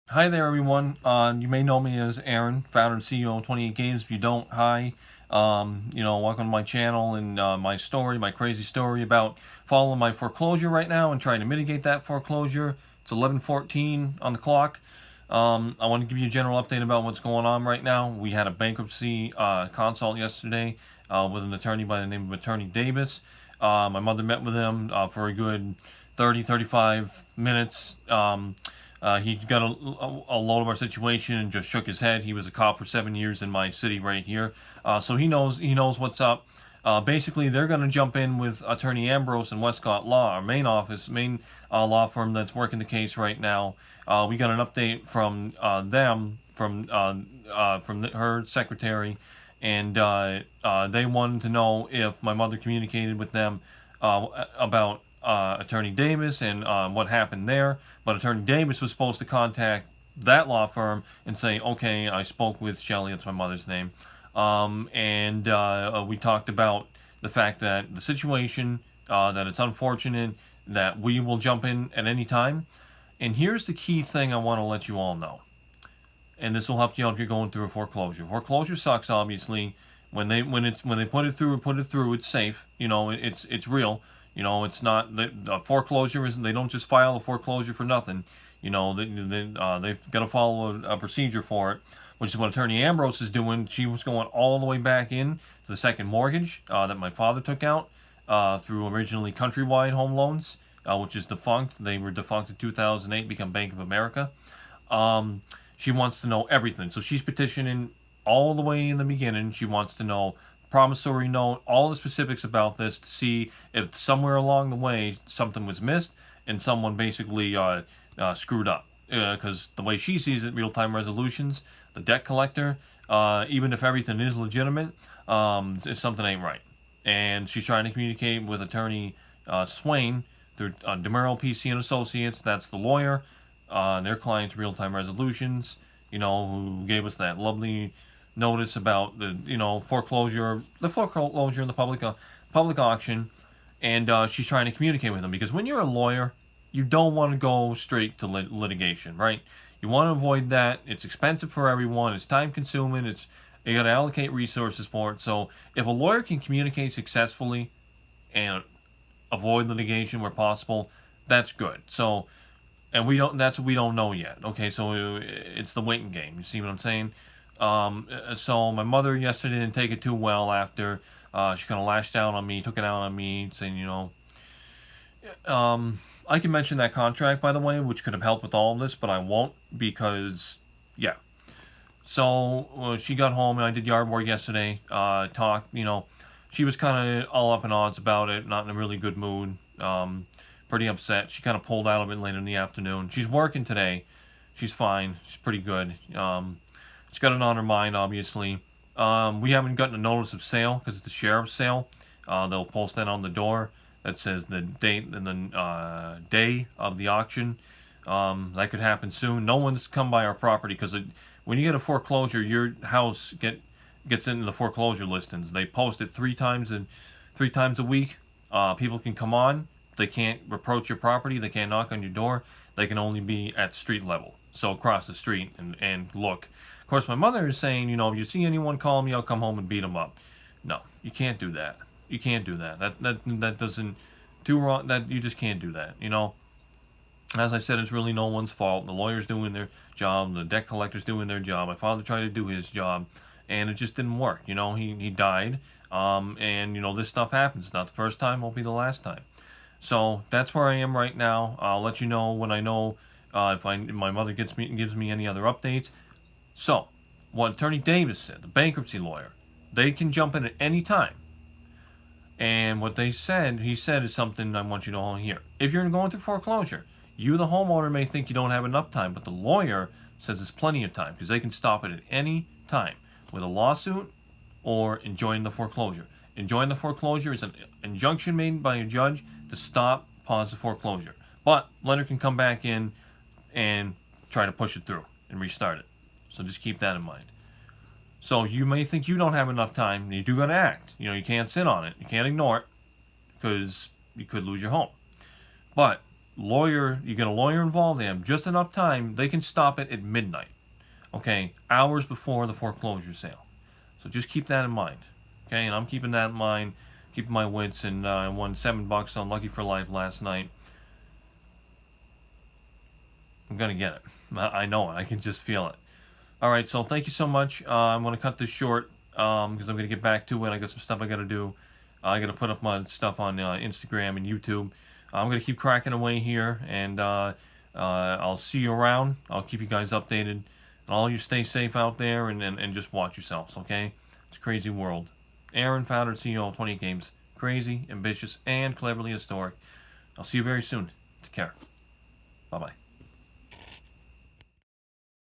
Hi there, everyone. You may know me as Aaron, founder and CEO of 28 Games. If you don't, hi. Welcome to my channel and my story, my crazy story about following my foreclosure right now and trying to mitigate that foreclosure. It's 11:14 on the clock. I want to give you a general update about what's going on right now. We had a bankruptcy consult yesterday with an attorney by the name of Attorney Davis. My mother met with him for a good 35 minutes. He got a load of our situation and just shook his head. He was a cop for 7 years in my city right here, so he knows what's up. Basically, they're going to jump in with Attorney Ambrose and Westcott Law, our main office, main law firm that's working the case right now. We got an update from them, from her secretary, and they wanted to know if my mother communicated with them about Attorney Davis and what happened there. But Attorney Davis was supposed to contact that law firm and say, okay, I spoke with Shelley, that's my mother's name, and we talked about the fact that the situation, that it's unfortunate, that we will jump in at any time. And here's the key thing I want to let you all know, and this will help you out if you're going through a foreclosure. Foreclosure sucks, obviously. When they put it through, it's safe. It's real. It's not the foreclosure isn't. They don't just file a foreclosure for nothing. They've got to follow a procedure for it, which is what Attorney Ambrose is doing. She was going all the way back in to the second mortgage that my father took out through originally Countrywide Home Loans, which is defunct. They were defunct in 2008, become Bank of America. She wants to know everything, so she's petitioning all the way in the beginning. She wants to know promissory note, all the specifics about this to see if somewhere along the way something was missed and someone basically screwed up. Because the way she sees it, real-time resolutions, the debt collector, even if everything is legitimate, something ain't right. And she's trying to communicate with Attorney Swain through DeMuro PC and Associates. That's the lawyer. Their clients, real-time resolutions, who gave us that lovely notice about the foreclosure in the public auction, and she's trying to communicate with them because when you're a lawyer, you don't want to go straight to litigation, right? You want to avoid that. It's expensive for everyone. It's time consuming. You got to allocate resources for it. So if a lawyer can communicate successfully and avoid litigation where possible, that's good. So, and we don't. That's what we don't know yet. Okay, so it's the waiting game. You see what I'm saying? So my mother yesterday didn't take it too well after she kind of lashed out on me, took it out on me, saying, I can mention that contract, by the way, which could have helped with all of this, but I won't because, yeah. So she got home and I did yard work yesterday, talked, she was kind of all up in odds about it, not in a really good mood, pretty upset. She kind of pulled out of it later in the afternoon. She's working today. She's fine. She's pretty good. She's got it on her mind, obviously. We haven't gotten a notice of sale because it's the sheriff's sale. They'll post that on the door that says the date and the day of the auction. That could happen soon. No one's come by our property because when you get a foreclosure, your house gets into the foreclosure listings. They post it three times a week. People can come on. They can't approach your property. They can't knock on your door. They can only be at street level, so across the street and look. Of course, my mother is saying, if you see anyone call me, I'll come home and beat them up. No, you can't do that. You can't do that. That doesn't do wrong. That you just can't do that. As I said, it's really no one's fault. The lawyer's doing their job. The debt collector's doing their job. My father tried to do his job, and it just didn't work. He died. And this stuff happens. It's not the first time. Won't be the last time. So that's where I am right now. I'll let you know when I know if my mother gives me any other updates. So, what Attorney Davis said, the bankruptcy lawyer, they can jump in at any time. And what he said is something I want you to all hear. If you're going through foreclosure, you, the homeowner, may think you don't have enough time, but the lawyer says there's plenty of time because they can stop it at any time with a lawsuit or enjoining the foreclosure. Enjoining the foreclosure is an injunction made by a judge to stop, pause the foreclosure. But lender can come back in and try to push it through and restart it. So just keep that in mind. So you may think you don't have enough time. You do got to act. You can't sit on it. You can't ignore it because you could lose your home. But you get a lawyer involved, they have just enough time, they can stop it at midnight. Okay, hours before the foreclosure sale. So just keep that in mind. Okay, and I'm keeping that in mind, keeping my wits, and I won $7 on Lucky for Life last night. I'm gonna get it. I know it. I can just feel it. All right, so thank you so much. I'm gonna cut this short because I'm gonna get back to it. I got some stuff I gotta do. I gotta put up my stuff on Instagram and YouTube. I'm gonna keep cracking away here, and I'll see you around. I'll keep you guys updated. And all you stay safe out there, and just watch yourselves. Okay, it's a crazy world. Aaron, founder and CEO of 28 Games. Crazy, ambitious, and cleverly historic. I'll see you very soon. Take care. Bye-bye.